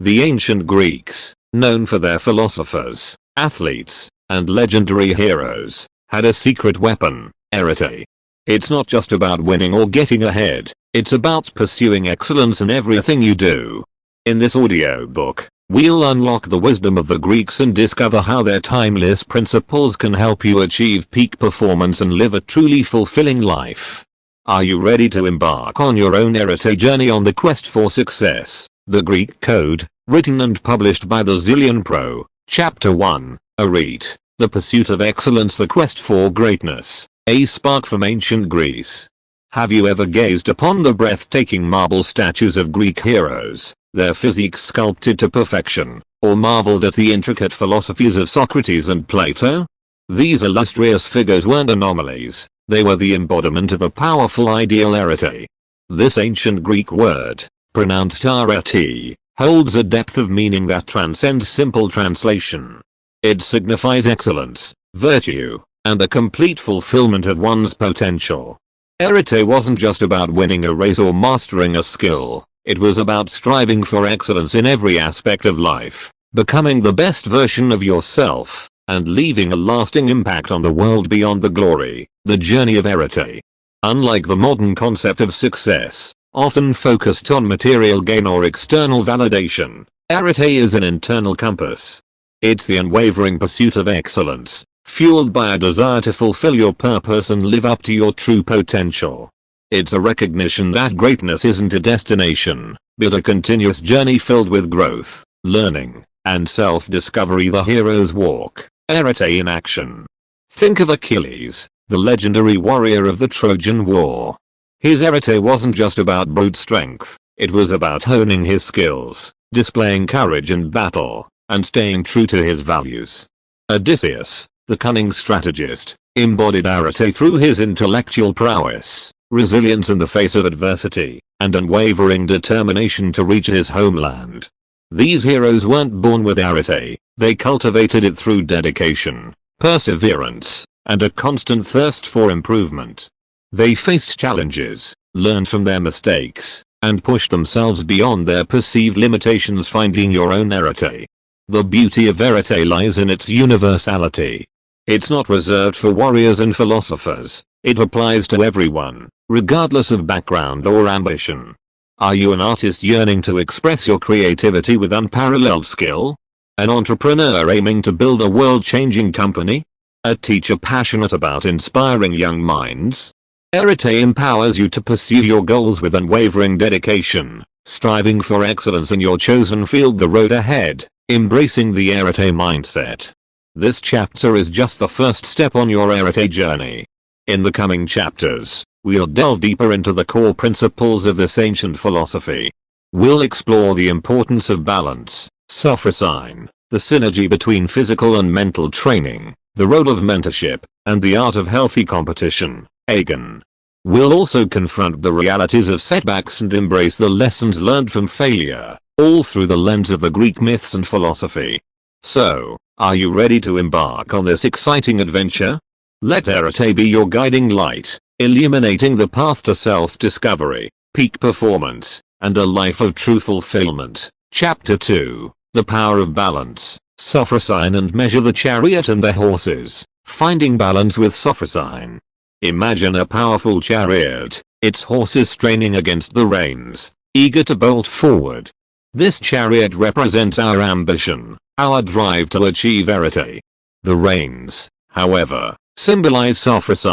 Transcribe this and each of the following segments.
The ancient Greeks, known for their philosophers, athletes, and legendary heroes, had a secret weapon, arete. It's not just about winning or getting ahead, it's about pursuing excellence in everything you do. In this audiobook, we'll unlock the wisdom of the Greeks and discover how their timeless principles can help you achieve peak performance and live a truly fulfilling life. Are you ready to embark on your own arete journey on the quest for success? The Greek Code, written and published by the Zillionpro. Chapter 1, Arete, the pursuit of excellence, the quest for greatness, a spark from ancient Greece. Have you ever gazed upon the breathtaking marble statues of Greek heroes, their physique sculpted to perfection, or marveled at the intricate philosophies of Socrates and Plato? These illustrious figures weren't anomalies, they were the embodiment of a powerful ideal arete. This ancient Greek word, pronounced arete, holds a depth of meaning that transcends simple translation. It signifies excellence, virtue, and the complete fulfillment of one's potential. Arete wasn't just about winning a race or mastering a skill, it was about striving for excellence in every aspect of life, becoming the best version of yourself, and leaving a lasting impact on the world beyond the glory, the journey of arete. Unlike the modern concept of success, often focused on material gain or external validation, arete is an internal compass. It's the unwavering pursuit of excellence, fueled by a desire to fulfill your purpose and live up to your true potential. It's a recognition that greatness isn't a destination, but a continuous journey filled with growth, learning, and self-discovery. The hero's walk, arete in action. Think of Achilles, the legendary warrior of the Trojan War. His arete wasn't just about brute strength, it was about honing his skills, displaying courage in battle, and staying true to his values. Odysseus, the cunning strategist, embodied arete through his intellectual prowess, resilience in the face of adversity, and unwavering determination to reach his homeland. These heroes weren't born with arete, they cultivated it through dedication, perseverance, and a constant thirst for improvement. They faced challenges, learned from their mistakes, and pushed themselves beyond their perceived limitations, finding your own arete. The beauty of arete lies in its universality. It's not reserved for warriors and philosophers, it applies to everyone, regardless of background or ambition. Are you an artist yearning to express your creativity with unparalleled skill? An entrepreneur aiming to build a world-changing company? A teacher passionate about inspiring young minds? Arete empowers you to pursue your goals with unwavering dedication, striving for excellence in your chosen field. The road ahead, embracing the arete mindset. This chapter is just the first step on your arete journey. In the coming chapters, we'll delve deeper into the core principles of this ancient philosophy. We'll explore the importance of balance, Socrates, the synergy between physical and mental training, the role of mentorship, and the art of healthy competition, Agon. We'll also confront the realities of setbacks and embrace the lessons learned from failure, all through the lens of the Greek myths and philosophy. So, are you ready to embark on this exciting adventure? Let arete be your guiding light, illuminating the path to self-discovery, peak performance, and a life of true fulfillment. Chapter 2, The Power of Balance, Socrates and Measure. The chariot and the horses, finding balance with Socrates. Imagine a powerful chariot, its horses straining against the reins, eager to bolt forward. This chariot represents our ambition, our drive to achieve arete. The reins, however, symbolize Socrates,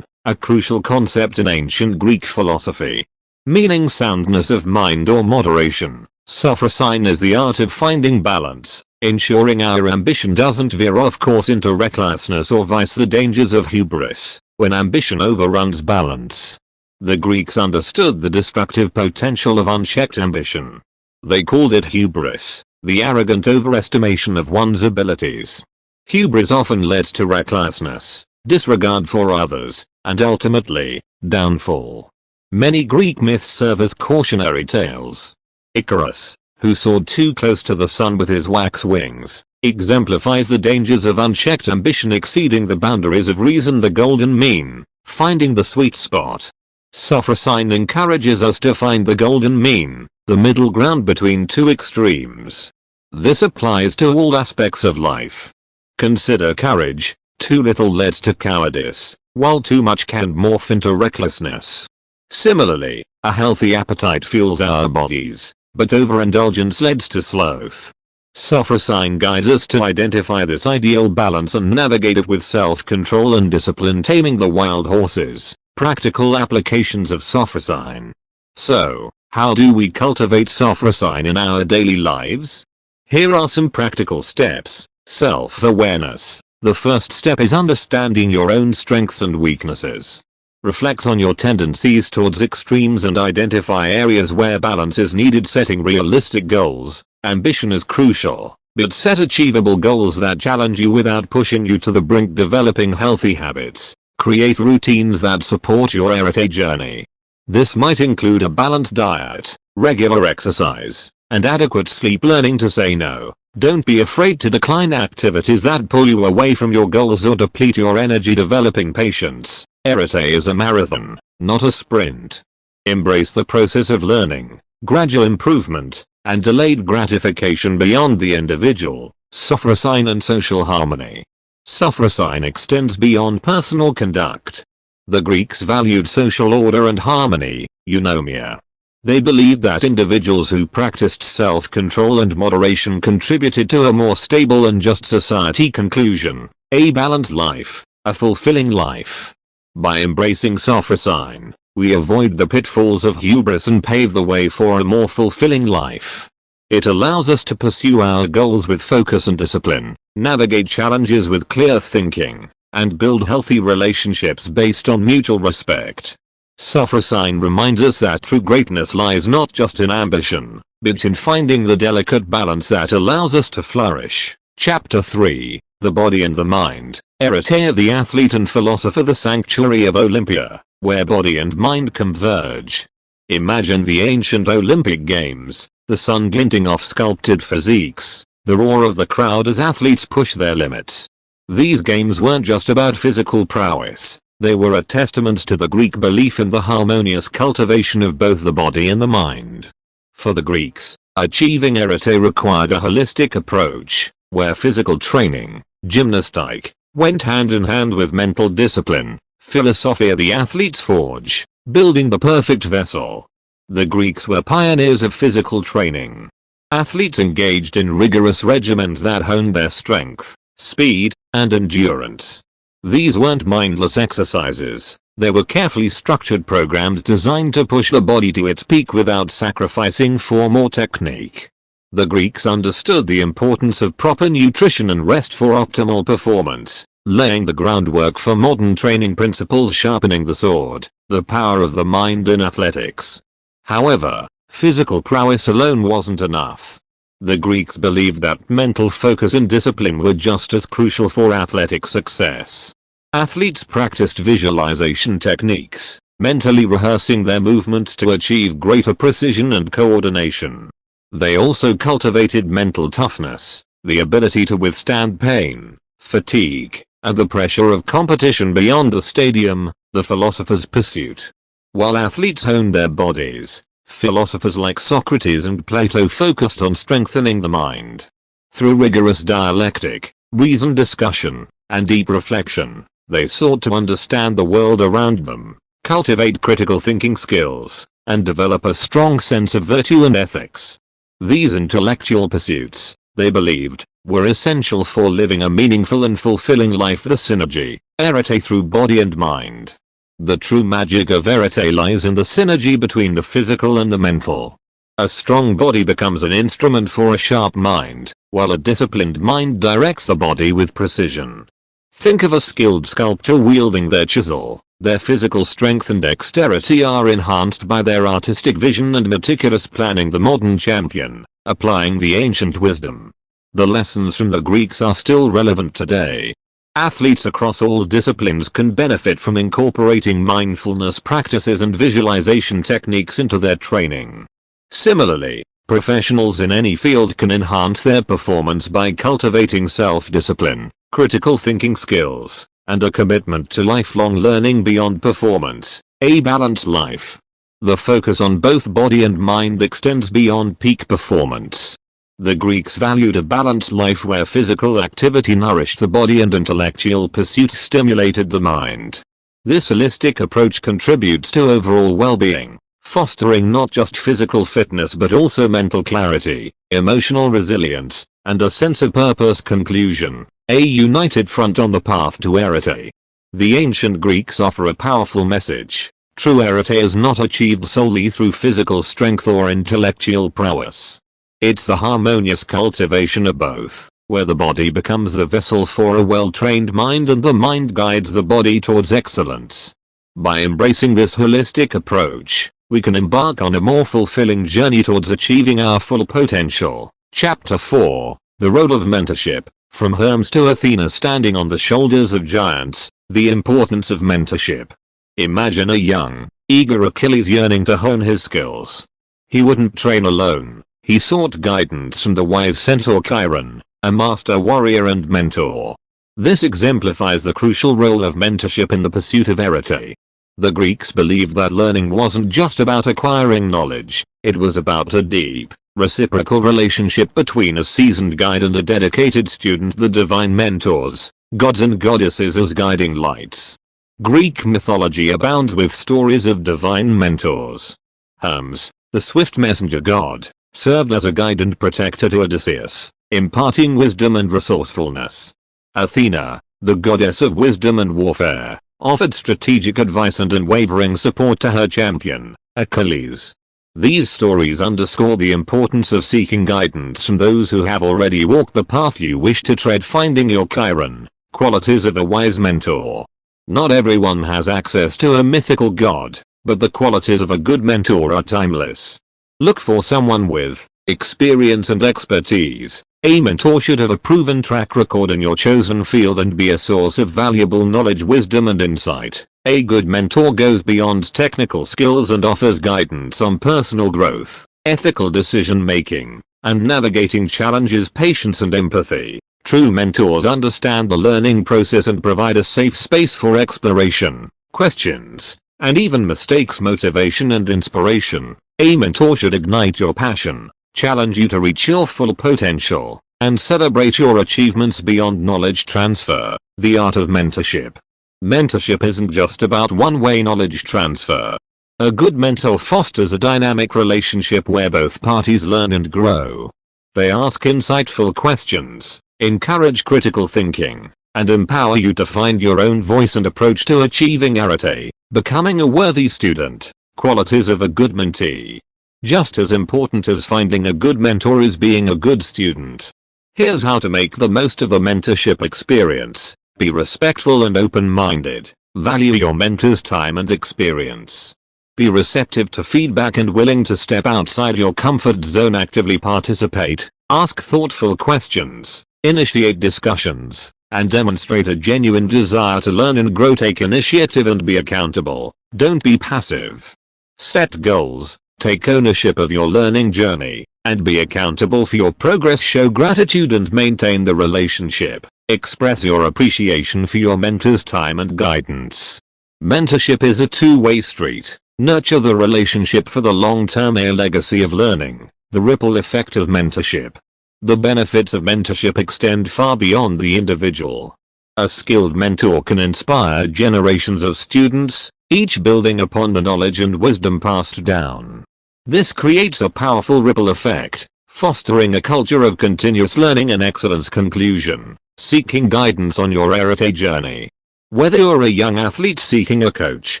a crucial concept in ancient Greek philosophy. Meaning soundness of mind or moderation, Socrates is the art of finding balance, ensuring our ambition doesn't veer off course into recklessness or vice, the dangers of hubris, when ambition overruns balance. The Greeks understood the destructive potential of unchecked ambition. They called it hubris, the arrogant overestimation of one's abilities. Hubris often led to recklessness, disregard for others, and ultimately, downfall. Many Greek myths serve as cautionary tales. Icarus, who soared too close to the sun with his wax wings, exemplifies the dangers of unchecked ambition exceeding the boundaries of reason. The golden mean, finding the sweet spot. Socrates encourages us to find the golden mean, the middle ground between two extremes. This applies to all aspects of life. Consider courage. Too little leads to cowardice, while too much can morph into recklessness. Similarly, a healthy appetite fuels our bodies, but overindulgence leads to sloth. Socrates guides us to identify this ideal balance and navigate it with self-control and discipline, taming the wild horses. Practical applications of Socrates. So, how do we cultivate Socrates in our daily lives? Here are some practical steps. Self-awareness. The first step is understanding your own strengths and weaknesses. Reflect on your tendencies towards extremes and identify areas where balance is needed. Setting realistic goals. Ambition is crucial, but set achievable goals that challenge you without pushing you to the brink. Developing healthy habits. Create routines that support your Arete journey. This might include a balanced diet, regular exercise, and adequate sleep. Learning to say no. Don't be afraid to decline activities that pull you away from your goals or deplete your energy. Developing patience. Arete is a marathon, not a sprint. Embrace the process of learning, gradual improvement, and delayed gratification beyond the individual. Socrates and social harmony. Socrates extends beyond personal conduct. The Greeks valued social order and harmony, eunomia. They believed that individuals who practiced self-control and moderation contributed to a more stable and just society. Conclusion: a balanced life, a fulfilling life. By embracing Socrates, we avoid the pitfalls of hubris and pave the way for a more fulfilling life. It allows us to pursue our goals with focus and discipline, navigate challenges with clear thinking, and build healthy relationships based on mutual respect. Socrates reminds us that true greatness lies not just in ambition, but in finding the delicate balance that allows us to flourish. Chapter 3, The Body and the Mind. Arete, the athlete and philosopher. The sanctuary of Olympia, where body and mind converge. Imagine the ancient Olympic Games, the sun glinting off sculpted physiques, the roar of the crowd as athletes push their limits. These games weren't just about physical prowess, they were a testament to the Greek belief in the harmonious cultivation of both the body and the mind. For the Greeks, achieving Arete required a holistic approach, where physical training, gymnastic, went hand in hand with mental discipline. Philosophia, the athlete's forge, building the perfect vessel. The Greeks were pioneers of physical training. Athletes engaged in rigorous regimens that honed their strength, speed, and endurance. These weren't mindless exercises, they were carefully structured programs designed to push the body to its peak without sacrificing form or technique. The Greeks understood the importance of proper nutrition and rest for optimal performance, laying the groundwork for modern training principles. Sharpening the sword, the power of the mind in athletics. However, physical prowess alone wasn't enough. The Greeks believed that mental focus and discipline were just as crucial for athletic success. Athletes practiced visualization techniques, mentally rehearsing their movements to achieve greater precision and coordination. They also cultivated mental toughness, the ability to withstand pain, fatigue, and the pressure of competition beyond the stadium, the philosopher's pursuit. While athletes honed their bodies, philosophers like Socrates and Plato focused on strengthening the mind. Through rigorous dialectic, reasoned discussion, and deep reflection, they sought to understand the world around them, cultivate critical thinking skills, and develop a strong sense of virtue and ethics. These intellectual pursuits, they believed, were essential for living a meaningful and fulfilling life. The synergy, Arete through body and mind. The true magic of Arete lies in the synergy between the physical and the mental. A strong body becomes an instrument for a sharp mind, while a disciplined mind directs the body with precision. Think of a skilled sculptor wielding their chisel. Their physical strength and dexterity are enhanced by their artistic vision and meticulous planning. The modern champion, applying the ancient wisdom. The lessons from the Greeks are still relevant today. Athletes across all disciplines can benefit from incorporating mindfulness practices and visualization techniques into their training. Similarly, professionals in any field can enhance their performance by cultivating self-discipline, critical thinking skills, and a commitment to lifelong learning beyond performance. A balanced life. The focus on both body and mind extends beyond peak performance. The Greeks valued a balanced life where physical activity nourished the body and intellectual pursuits stimulated the mind. This holistic approach contributes to overall well-being, fostering not just physical fitness but also mental clarity, emotional resilience, and a sense of purpose. Conclusion: a united front on the path to arete. The ancient Greeks offer a powerful message. True arete is not achieved solely through physical strength or intellectual prowess. It's the harmonious cultivation of both, where the body becomes the vessel for a well-trained mind and the mind guides the body towards excellence. By embracing this holistic approach, we can embark on a more fulfilling journey towards achieving our full potential. Chapter 4: The Role of Mentorship. From Hermes to Athena, standing on the shoulders of giants, the importance of mentorship. Imagine a young, eager Achilles yearning to hone his skills. He wouldn't train alone. He sought guidance from the wise centaur Chiron, a master warrior and mentor. This exemplifies the crucial role of mentorship in the pursuit of arete. The Greeks believed that learning wasn't just about acquiring knowledge, it was about a deep, reciprocal relationship between a seasoned guide and a dedicated student. The divine mentors, gods and goddesses as guiding lights. Greek mythology abounds with stories of divine mentors. Hermes, the swift messenger god, served as a guide and protector to Odysseus, imparting wisdom and resourcefulness. Athena, the goddess of wisdom and warfare, offered strategic advice and unwavering support to her champion, Achilles. These stories underscore the importance of seeking guidance from those who have already walked the path you wish to tread. Finding your Chiron, qualities of a wise mentor. Not everyone has access to a mythical god, but the qualities of a good mentor are timeless. Look for someone with experience and expertise. A mentor should have a proven track record in your chosen field and be a source of valuable knowledge, wisdom and insight. A good mentor goes beyond technical skills and offers guidance on personal growth, ethical decision making, and navigating challenges. Patience and empathy. True mentors understand the learning process and provide a safe space for exploration, questions, and even mistakes. Motivation and inspiration. A mentor should ignite your passion, challenge you to reach your full potential, and celebrate your achievements beyond knowledge transfer. The art of mentorship. Mentorship isn't just about one-way knowledge transfer. A good mentor fosters a dynamic relationship where both parties learn and grow. They ask insightful questions, encourage critical thinking, and empower you to find your own voice and approach to achieving arete, becoming a worthy student. Qualities of a good mentee. Just as important as finding a good mentor is being a good student. Here's how to make the most of the mentorship experience. Be respectful and open-minded. Value your mentor's time and experience. Be receptive to feedback and willing to step outside your comfort zone. Actively participate. Ask thoughtful questions. Initiate discussions, and demonstrate a genuine desire to learn and grow. Take initiative and be accountable. Don't be passive. Set goals, take ownership of your learning journey, and be accountable for your progress. Show gratitude and maintain the relationship. Express your appreciation for your mentor's time and guidance. Mentorship is a two-way street. Nurture the relationship for the long term. A legacy of learning. The ripple effect of mentorship. The benefits of mentorship extend far beyond the individual. A skilled mentor can inspire generations of students, each building upon the knowledge and wisdom passed down. This creates a powerful ripple effect, fostering a culture of continuous learning and excellence. Conclusion. Seeking guidance on your arete journey. Whether you're a young athlete seeking a coach,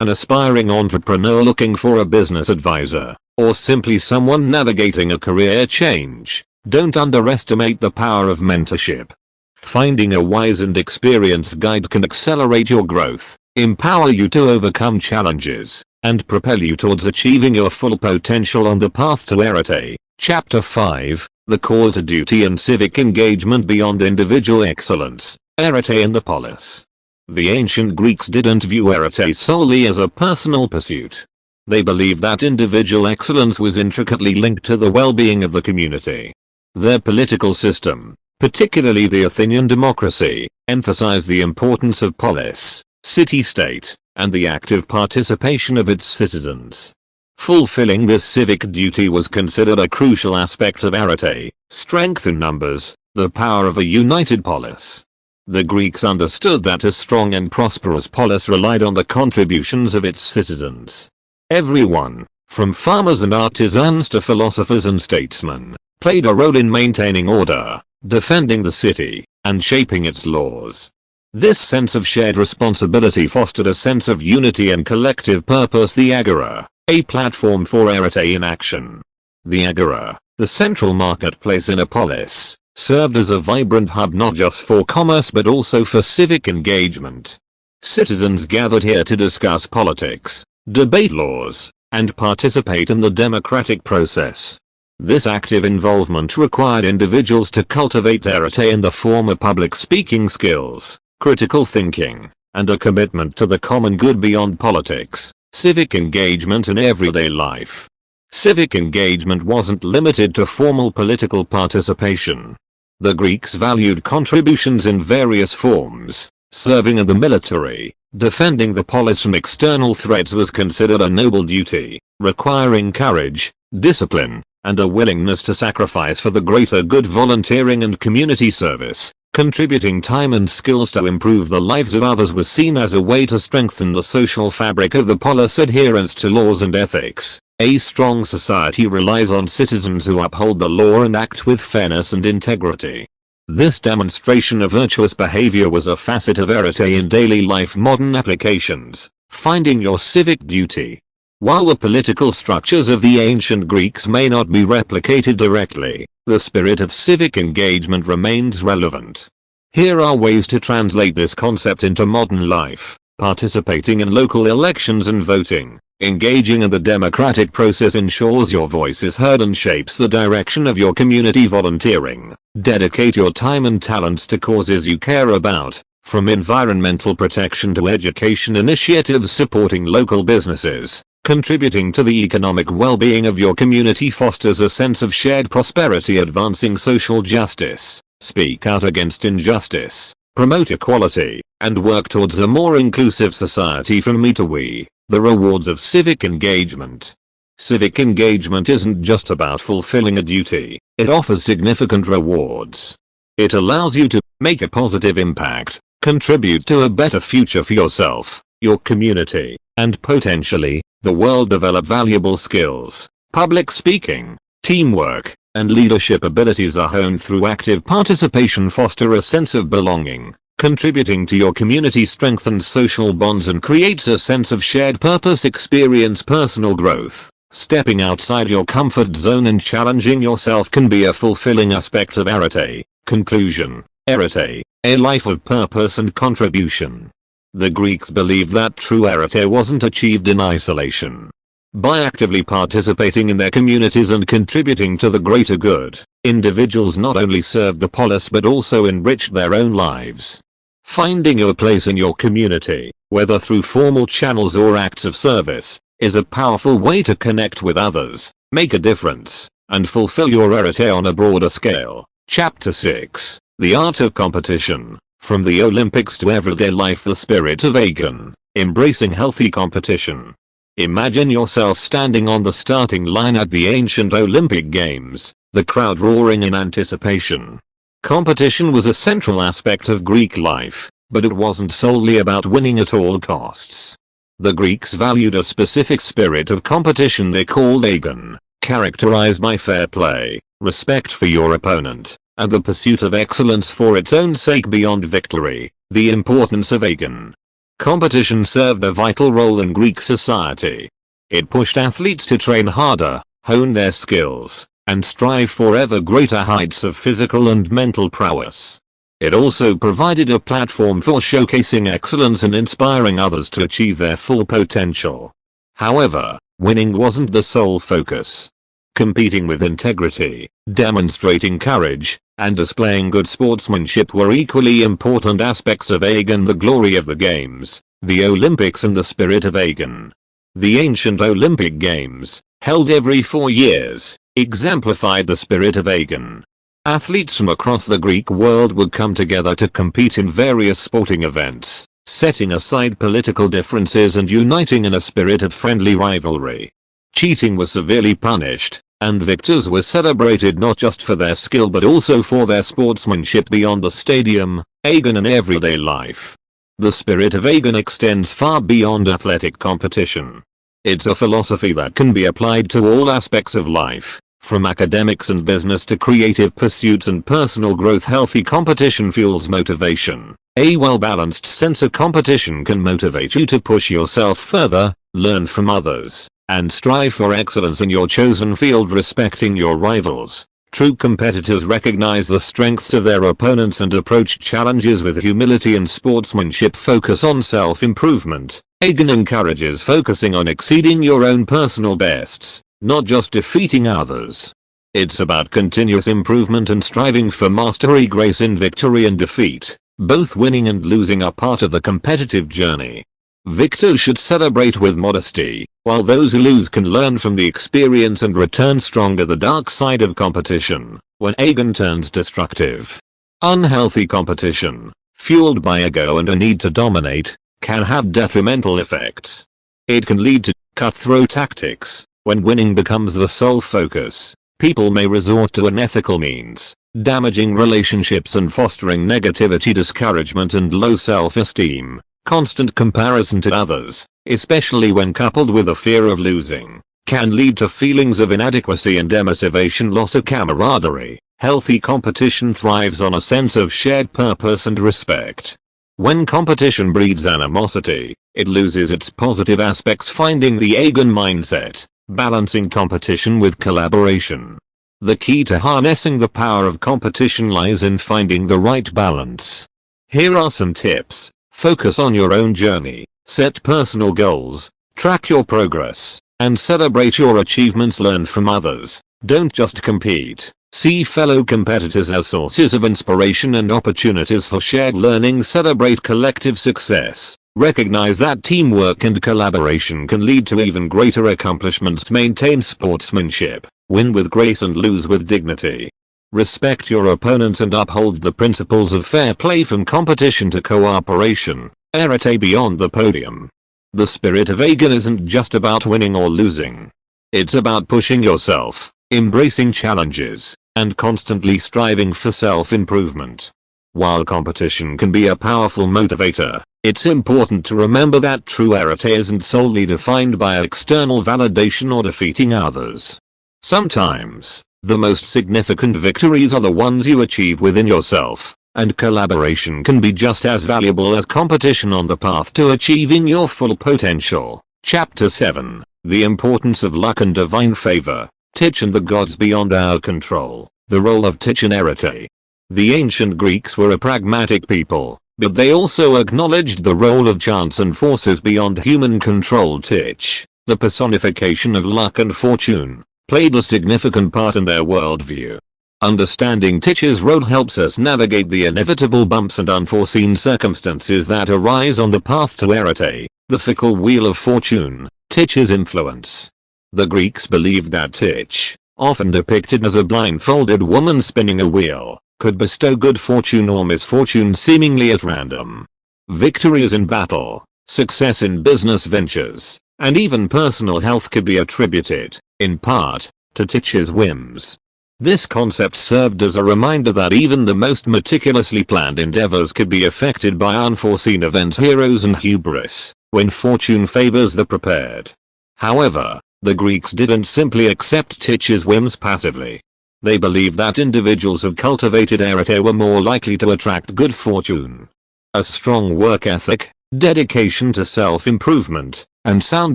an aspiring entrepreneur looking for a business advisor, or simply someone navigating a career change, don't underestimate the power of mentorship. Finding a wise and experienced guide can accelerate your growth, empower you to overcome challenges, and propel you towards achieving your full potential on the path to arete. Chapter 5, The Call to Duty and Civic Engagement Beyond Individual Excellence, Arete in the Polis. The ancient Greeks didn't view arete solely as a personal pursuit. They believed that individual excellence was intricately linked to the well-being of the community. Their political system, particularly the Athenian democracy, emphasized the importance of polis, city-state, and the active participation of its citizens. Fulfilling this civic duty was considered a crucial aspect of arete, strength in numbers, the power of a united polis. The Greeks understood that a strong and prosperous polis relied on the contributions of its citizens. Everyone, from farmers and artisans to philosophers and statesmen, played a role in maintaining order, defending the city, and shaping its laws. This sense of shared responsibility fostered a sense of unity and collective purpose. The agora, a platform for arete in action. The agora, the central marketplace in a polis, served as a vibrant hub not just for commerce but also for civic engagement. Citizens gathered here to discuss politics, debate laws, and participate in the democratic process. This active involvement required individuals to cultivate arete in the form of public speaking skills, critical thinking, and a commitment to the common good beyond politics. Civic engagement in everyday life. Civic engagement wasn't limited to formal political participation. The Greeks valued contributions in various forms. Serving in the military, defending the polis from external threats was considered a noble duty, requiring courage, discipline, and a willingness to sacrifice for the greater good. Volunteering and community service, contributing time and skills to improve the lives of others, was seen as a way to strengthen the social fabric of the polis. Adherence to laws and ethics. A strong society relies on citizens who uphold the law and act with fairness and integrity. This demonstration of virtuous behavior was a facet of arete in daily life. Modern applications. Finding your civic duty. While the political structures of the ancient Greeks may not be replicated directly, the spirit of civic engagement remains relevant. Here are ways to translate this concept into modern life. Participating in local elections and voting. Engaging in the democratic process ensures your voice is heard and shapes the direction of your community. Volunteering. Dedicate your time and talents to causes you care about, from environmental protection to education initiatives. Supporting local businesses, contributing to the economic well-being of your community fosters a sense of shared prosperity. Advancing social justice. Speak out against injustice, promote equality, and work towards a more inclusive society. From me to we. The rewards of civic engagement. Civic engagement isn't just about fulfilling a duty, it offers significant rewards. It allows you to make a positive impact, contribute to a better future for yourself, your community, and potentially, the world. Develop valuable skills. Public speaking, teamwork, and leadership abilities are honed through active participation. Foster a sense of belonging. Contributing to your community strengthens social bonds and creates a sense of shared purpose. Experience personal growth. Stepping outside your comfort zone and challenging yourself can be a fulfilling aspect of arete. Conclusion. Arete, a life of purpose and contribution. The Greeks believed that true arete wasn't achieved in isolation. By actively participating in their communities and contributing to the greater good, individuals not only served the polis but also enriched their own lives. Finding your place in your community, whether through formal channels or acts of service, is a powerful way to connect with others, make a difference, and fulfill your arete on a broader scale. Chapter 6. The Art of Competition. From the Olympics to everyday life. The spirit of Agon. Embracing healthy competition. Imagine yourself standing on the starting line at the ancient Olympic Games, the crowd roaring in anticipation. Competition was a central aspect of Greek life, but it wasn't solely about winning at all costs. The Greeks valued a specific spirit of competition they called agon, characterized by fair play, respect for your opponent, and the pursuit of excellence for its own sake beyond victory. The importance of agon. Competition served a vital role in Greek society. It pushed athletes to train harder, hone their skills, and strive for ever greater heights of physical and mental prowess. It also provided a platform for showcasing excellence and inspiring others to achieve their full potential. However, winning wasn't the sole focus. Competing with integrity, demonstrating courage, and displaying good sportsmanship were equally important aspects of agon. The glory of the games, the Olympics, and the spirit of agon. The ancient Olympic Games, held every 4 years, exemplified the spirit of agon. Athletes from across the Greek world would come together to compete in various sporting events, setting aside political differences and uniting in a spirit of friendly rivalry. cheating was severely punished, and victors were celebrated not just for their skill but also for their sportsmanship beyond the stadium, Aegon and everyday life. The spirit of Aegon extends far beyond athletic competition. It's a philosophy that can be applied to all aspects of life, from academics and business to creative pursuits and personal growth. Healthy competition fuels motivation. A well-balanced sense of competition can motivate you to push yourself further, learn from others, and strive for excellence in your chosen field. Respecting your rivals. True competitors recognize the strengths of their opponents and approach challenges with humility and sportsmanship. Focus on self-improvement. Aegon encourages focusing on exceeding your own personal bests, not just defeating others. It's about continuous improvement and striving for mastery. Grace in victory and defeat. Both winning and losing are part of the competitive journey. Victors should celebrate with modesty, while those who lose can learn from the experience and return stronger. The dark side of competition. When Aegon turns destructive. Unhealthy competition, fueled by ego and a need to dominate, can have detrimental effects. It can lead to cutthroat tactics. When winning becomes the sole focus, people may resort to unethical means, damaging relationships and fostering negativity, discouragement and low self-esteem. Constant comparison to others, especially when coupled with a fear of losing, can lead to feelings of inadequacy and demotivation. Loss of camaraderie. Healthy competition thrives on a sense of shared purpose and respect. When competition breeds animosity, it loses its positive aspects. Finding the Aegon mindset. Balancing competition with collaboration. The key to harnessing the power of competition lies in finding the right balance. Here are some tips. Focus on your own journey, set personal goals, track your progress, and celebrate your achievements. Learn from others, don't just compete. See fellow competitors as sources of inspiration and opportunities for shared learning. Celebrate collective success. Recognize that teamwork and collaboration can lead to even greater accomplishments. Maintain sportsmanship. Win with grace and lose with dignity. Respect your opponents and uphold the principles of fair play. From competition to cooperation. Arete beyond the podium. The spirit of Aegon isn't just about winning or losing. It's about pushing yourself, embracing challenges, and constantly striving for self-improvement. While competition can be a powerful motivator, it's important to remember that true arete isn't solely defined by external validation or defeating others. Sometimes, the most significant victories are the ones you achieve within yourself, and collaboration can be just as valuable as competition on the path to achieving your full potential. Chapter 7. The importance of luck and divine favor. Tich and the gods beyond our control. The role of Tich in arete. The ancient Greeks were a pragmatic people, but they also acknowledged the role of chance and forces beyond human control. Tich, the personification of luck and fortune, played a significant part in their worldview. Understanding Tich's role helps us navigate the inevitable bumps and unforeseen circumstances that arise on the path to arete, the fickle wheel of fortune. Tich's influence. The Greeks believed that Tich, often depicted as a blindfolded woman spinning a wheel, could bestow good fortune or misfortune seemingly at random. Victories in battle, success in business ventures, and even personal health could be attributed, in part, to Tich's whims. This concept served as a reminder that even the most meticulously planned endeavors could be affected by unforeseen events. Heroes and hubris. When fortune favors the prepared. However, the Greeks didn't simply accept Tich's whims passively. They believed that individuals who cultivated arete were more likely to attract good fortune. A strong work ethic, dedication to self-improvement, and sound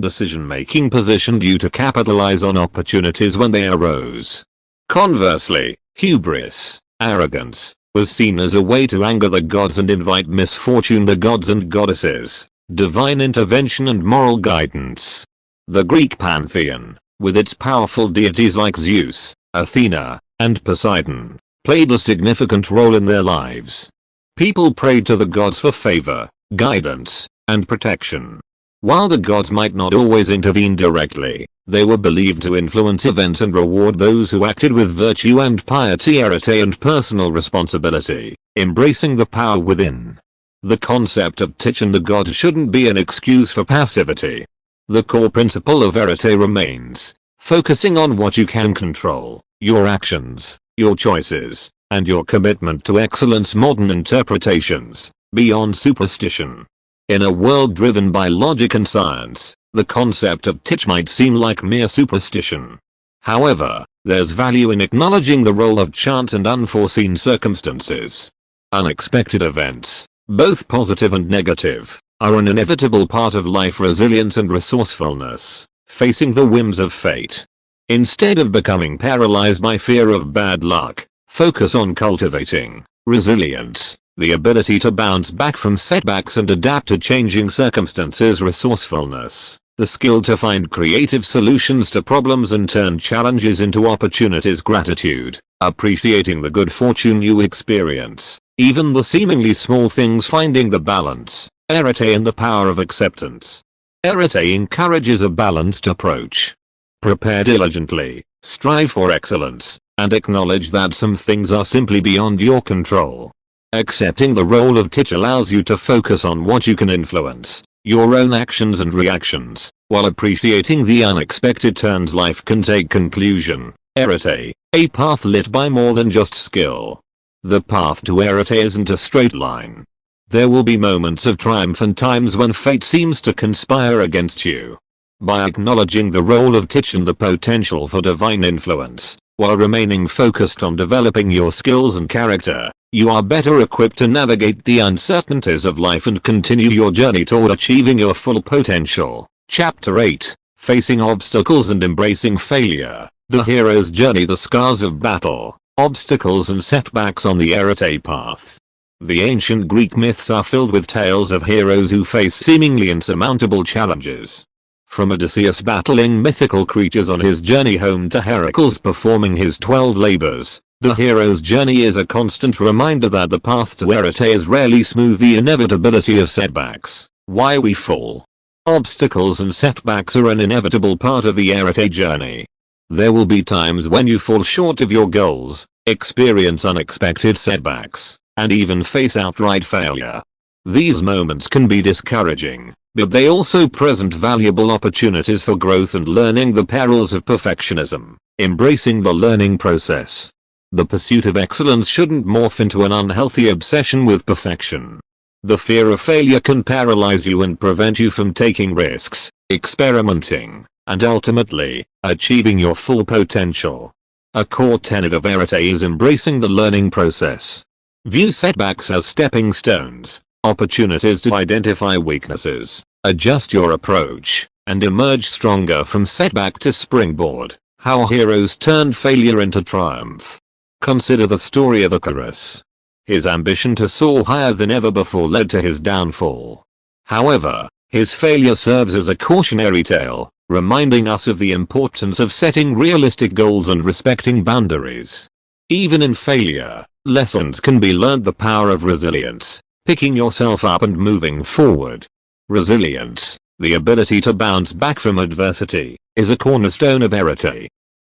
decision-making positioned you to capitalize on opportunities when they arose. Conversely, hubris, arrogance, was seen as a way to anger the gods and invite misfortune. The gods and goddesses, divine intervention and moral guidance. The Greek pantheon, with its powerful deities like Zeus, Athena, and Poseidon, played a significant role in their lives. People prayed to the gods for favor, guidance, and protection. While the gods might not always intervene directly, they were believed to influence events and reward those who acted with virtue and piety. Arete and personal responsibility. Embracing the power within. The concept of Tich and the gods shouldn't be an excuse for passivity. The core principle of Arete remains, focusing on what you can control, your actions, your choices, and your commitment to excellence. Modern interpretations, beyond superstition. In a world driven by logic and science, the concept of titch might seem like mere superstition. However, there's value in acknowledging the role of chance and unforeseen circumstances. Unexpected events, both positive and negative, are an inevitable part of life. Resilience and resourcefulness, facing the whims of fate. Instead of becoming paralyzed by fear of bad luck, focus on cultivating resilience, the ability to bounce back from setbacks and adapt to changing circumstances. Resourcefulness, the skill to find creative solutions to problems and turn challenges into opportunities. Gratitude, appreciating the good fortune you experience, even the seemingly small things. Finding the balance, Arete and the power of acceptance. Arete encourages a balanced approach. Prepare diligently, strive for excellence, and acknowledge that some things are simply beyond your control. Accepting the role of titch allows you to focus on what you can influence, your own actions and reactions, while appreciating the unexpected turns life can take. Conclusion, Arete, a path lit by more than just skill. The path to Arete isn't a straight line. There will be moments of triumph and times when fate seems to conspire against you. By acknowledging the role of titch and the potential for divine influence, while remaining focused on developing your skills and character, you are better equipped to navigate the uncertainties of life and continue your journey toward achieving your full potential. Chapter 8, Facing Obstacles and Embracing Failure. The hero's journey. The scars of battle, obstacles and setbacks on the Arete path. The ancient Greek myths are filled with tales of heroes who face seemingly insurmountable challenges. From Odysseus battling mythical creatures on his journey home to Heracles performing his 12 labors, the hero's journey is a constant reminder that the path to Arete is rarely smooth. The inevitability of setbacks, why we fall. Obstacles and setbacks are an inevitable part of the Arete journey. There will be times when you fall short of your goals, experience unexpected setbacks, and even face outright failure. These moments can be discouraging, but they also present valuable opportunities for growth and learning. The perils of perfectionism, embracing the learning process. The pursuit of excellence shouldn't morph into an unhealthy obsession with perfection. The fear of failure can paralyze you and prevent you from taking risks, experimenting, and ultimately, achieving your full potential. A core tenet of Arete is embracing the learning process. View setbacks as stepping stones, opportunities to identify weaknesses, adjust your approach, and emerge stronger from setback. To springboard, how heroes turned failure into triumph. Consider the story of Icarus. His ambition to soar higher than ever before led to his downfall. However, his failure serves as a cautionary tale, reminding us of the importance of setting realistic goals and respecting boundaries. Even in failure, lessons can be learned. The power of resilience, picking yourself up and moving forward. Resilience, the ability to bounce back from adversity, is a cornerstone of Arete.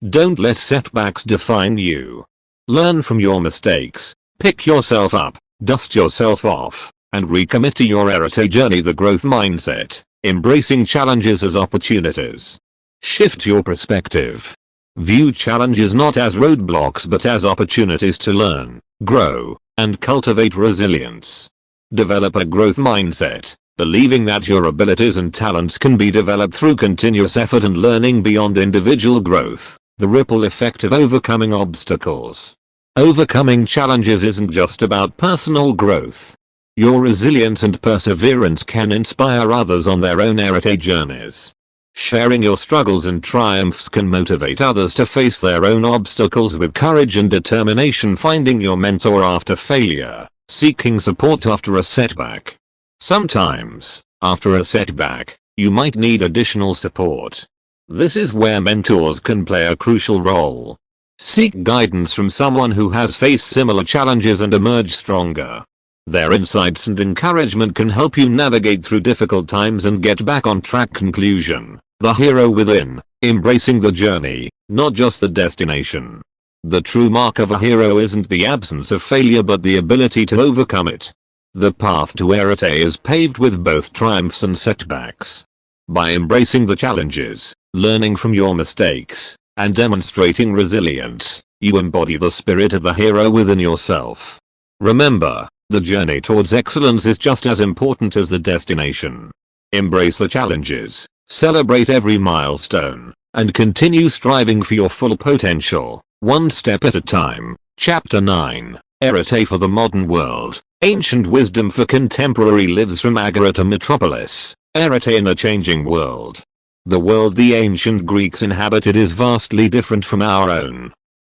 Don't let setbacks define you. Learn from your mistakes, pick yourself up, dust yourself off, and recommit to your Arete journey. The growth mindset, embracing challenges as opportunities. Shift your perspective. View challenges not as roadblocks but as opportunities to learn, grow, and cultivate resilience. Develop a growth mindset, believing that your abilities and talents can be developed through continuous effort and learning. Beyond individual growth, the ripple effect of overcoming obstacles. Overcoming challenges isn't just about personal growth. Your resilience and perseverance can inspire others on their own Arete journeys. Sharing your struggles and triumphs can motivate others to face their own obstacles with courage and determination. Finding your mentor after failure, seeking support after a setback. Sometimes, after a setback, you might need additional support. This is where mentors can play a crucial role. Seek guidance from someone who has faced similar challenges and emerged stronger. Their insights and encouragement can help you navigate through difficult times and get back on track. Conclusion, the hero within, embracing the journey, not just the destination. The true mark of a hero isn't the absence of failure but the ability to overcome it. The path to Arete is paved with both triumphs and setbacks. By embracing the challenges, learning from your mistakes, and demonstrating resilience, you embody the spirit of the hero within yourself. Remember, the journey towards excellence is just as important as the destination. Embrace the challenges, celebrate every milestone, and continue striving for your full potential, one step at a time. Chapter 9, Arete for the Modern World. Ancient wisdom for contemporary lives from Agora to Metropolis. Arete in a changing world. The world the ancient Greeks inhabited is vastly different from our own.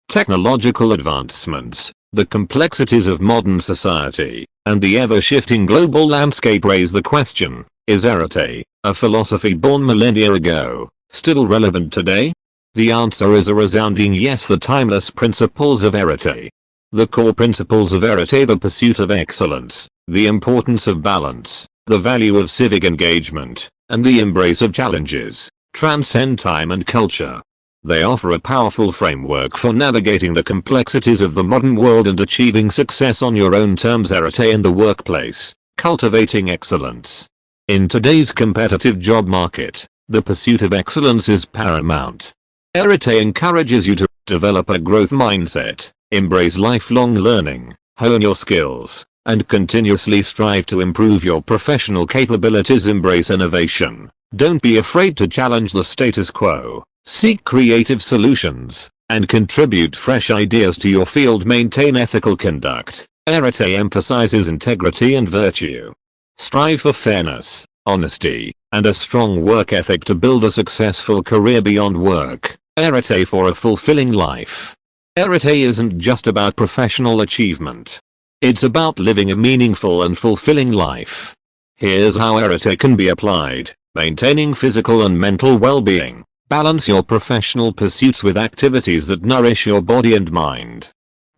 Technological advancements, the complexities of modern society, and the ever-shifting global landscape raise the question, is arete, a philosophy born millennia ago, still relevant today? The answer is a resounding yes. The timeless principles of arete. The core principles of arete: the pursuit of excellence, the importance of balance, the value of civic engagement, and the embrace of challenges, transcend time and culture. They offer a powerful framework for navigating the complexities of the modern world and achieving success on your own terms. Arete in the workplace, cultivating excellence. In today's competitive job market, the pursuit of excellence is paramount. Arete encourages you to develop a growth mindset, embrace lifelong learning, hone your skills, and continuously strive to improve your professional capabilities. Embrace innovation. Don't be afraid to challenge the status quo, seek creative solutions, and contribute fresh ideas to your field. Maintain ethical conduct. Arete emphasizes integrity and virtue. Strive for fairness, honesty, and a strong work ethic to build a successful career beyond work. Arete for a fulfilling life. Arete isn't just about professional achievement. It's about living a meaningful and fulfilling life. Here's how arete can be applied. Maintaining physical and mental well-being. Balance your professional pursuits with activities that nourish your body and mind.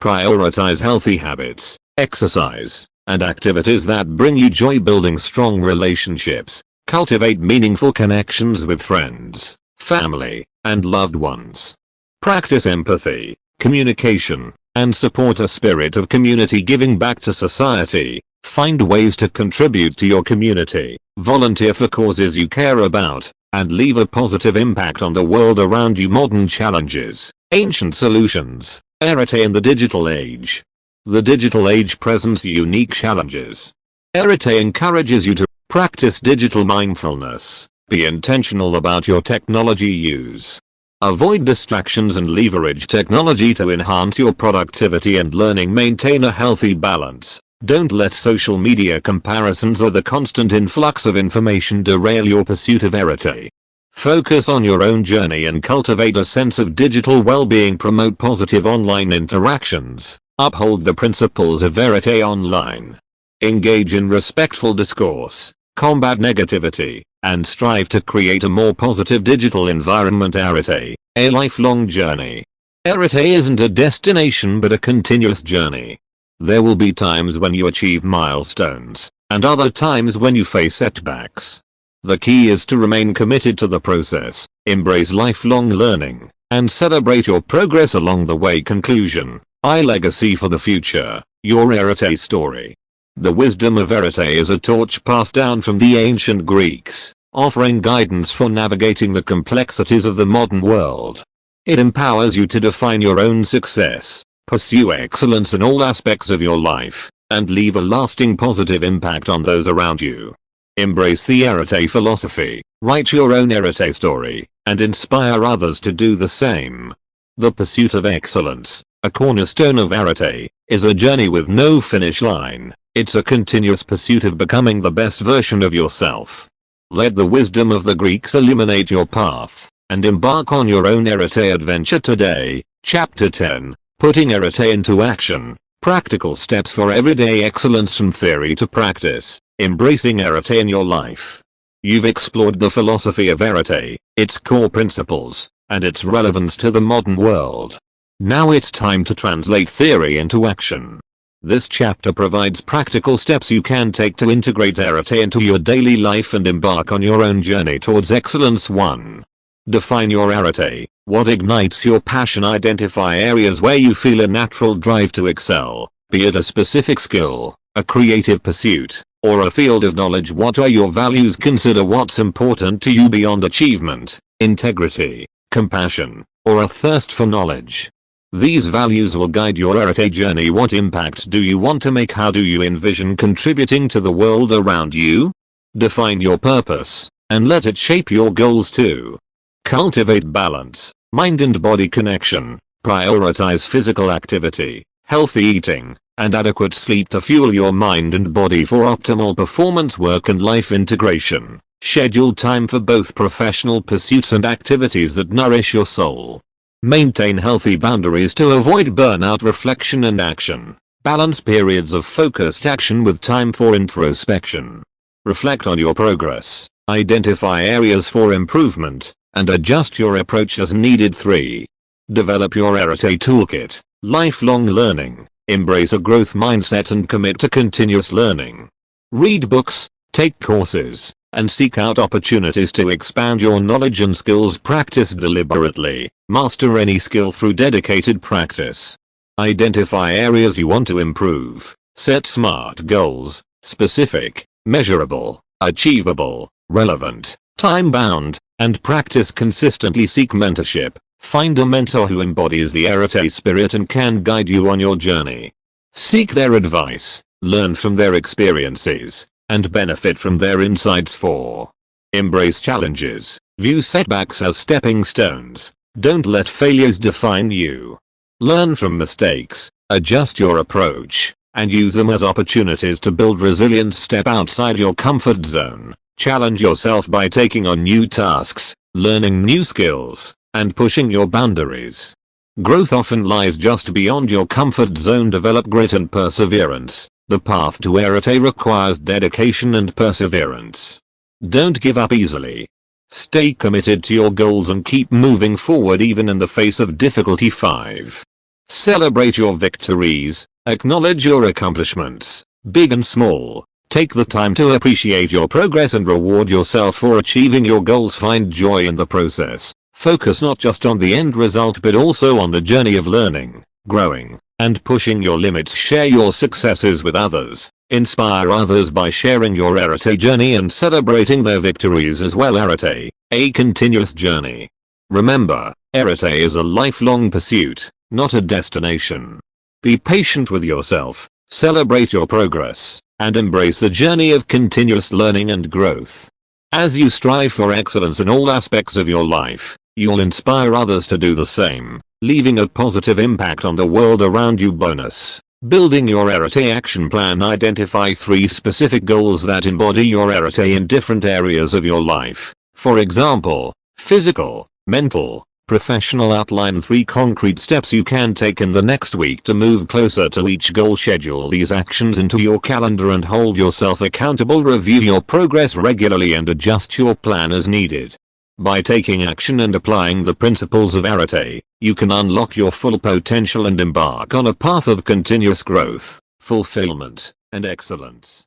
Prioritize healthy habits, exercise, and activities that bring you joy. Building strong relationships. Cultivate meaningful connections with friends, family, and loved ones. Practice empathy, communication, and support a spirit of community giving back to society. Find ways to contribute to your community, volunteer for causes you care about, and leave a positive impact on the world around you. Modern challenges, ancient solutions. Arete in the digital age. The digital age presents unique challenges. Arete encourages you to practice digital mindfulness, be intentional about your technology use. Avoid distractions and leverage technology to enhance your productivity and learning. Maintain a healthy balance. Don't let social media comparisons or the constant influx of information derail your pursuit of arete. Focus on your own journey and cultivate a sense of digital well-being. Promote positive online interactions. Uphold the principles of arete online. Engage in respectful discourse, combat negativity, and strive to create a more positive digital environment. Arete, a lifelong journey. Arete isn't a destination but a continuous journey. There will be times when you achieve milestones, and other times when you face setbacks. The key is to remain committed to the process, embrace lifelong learning, and celebrate your progress along the way. Conclusion. Legacy for the future. Your arete story. The wisdom of arete is a torch passed down from the ancient Greeks, offering guidance for navigating the complexities of the modern world. It empowers you to define your own success, pursue excellence in all aspects of your life, and leave a lasting positive impact on those around you. Embrace the arete philosophy, write your own arete story, and inspire others to do the same. The pursuit of excellence, a cornerstone of arete, is a journey with no finish line. It's a continuous pursuit of becoming the best version of yourself. Let the wisdom of the Greeks illuminate your path, and embark on your own arete adventure today. Chapter 10, Putting arete into action. Practical steps for everyday excellence from theory to practice. Embracing arete in your life. You've explored the philosophy of arete, its core principles, and its relevance to the modern world. Now it's time to translate theory into action. This chapter provides practical steps you can take to integrate arete into your daily life and embark on your own journey towards excellence. 1. Define your arete. What ignites your passion? Identify areas where you feel a natural drive to excel, be it a specific skill, a creative pursuit, or a field of knowledge? What are your values? Consider what's important to you beyond achievement, integrity, compassion, or a thirst for knowledge. These values will guide your Arete journey. What impact do you want to make? How do you envision contributing to the world around you? Define your purpose, and let it shape your goals too. Cultivate balance, mind and body connection. Prioritize physical activity, healthy eating, and adequate sleep to fuel your mind and body for optimal performance. Work and life integration. Schedule time for both professional pursuits and activities that nourish your soul. Maintain healthy boundaries to avoid burnout. Reflection and action. Balance periods of focused action with time for introspection. Reflect on your progress, identify areas for improvement, and adjust your approach as needed. 3. Develop your Arete toolkit. Lifelong learning. Embrace a growth mindset and commit to continuous learning. Read books, take courses, and seek out opportunities to expand your knowledge and skills. Practice deliberately. Master any skill through dedicated practice. Identify areas you want to improve. Set SMART goals: specific, measurable, achievable, relevant, time-bound, and practice consistently. Seek mentorship. Find a mentor who embodies the Arete spirit and can guide you on your journey. Seek their advice, learn from their experiences, and benefit from their insights. 4. Embrace challenges. View setbacks as stepping stones. Don't let failures define you. Learn from mistakes, adjust your approach, and use them as opportunities to build resilience. Step outside your comfort zone. Challenge yourself by taking on new tasks, learning new skills, and pushing your boundaries. Growth often lies just beyond your comfort zone. Develop grit and perseverance. The path to Arete requires dedication and perseverance. Don't give up easily. Stay committed to your goals and keep moving forward even in the face of difficulty. 5. Celebrate your victories. Acknowledge your accomplishments, big and small. Take the time to appreciate your progress and reward yourself for achieving your goals. Find joy in the process. Focus not just on the end result but also on the journey of learning, growing, and pushing your limits. Share your successes with others. Inspire others by sharing your Arete journey and celebrating their victories as well. Arete, a continuous journey. Remember, Arete is a lifelong pursuit, not a destination. Be patient with yourself, celebrate your progress, and embrace the journey of continuous learning and growth. As you strive for excellence in all aspects of your life, you'll inspire others to do the same, leaving a positive impact on the world around you. Bonus: building your Arete action plan. Identify 3 specific goals that embody your Arete in different areas of your life. For example, physical, mental, professional. Outline 3 concrete steps you can take in the next week to move closer to each goal. Schedule these actions into your calendar and hold yourself accountable. Review your progress regularly and adjust your plan as needed. By taking action and applying the principles of Arete, you can unlock your full potential and embark on a path of continuous growth, fulfillment, and excellence.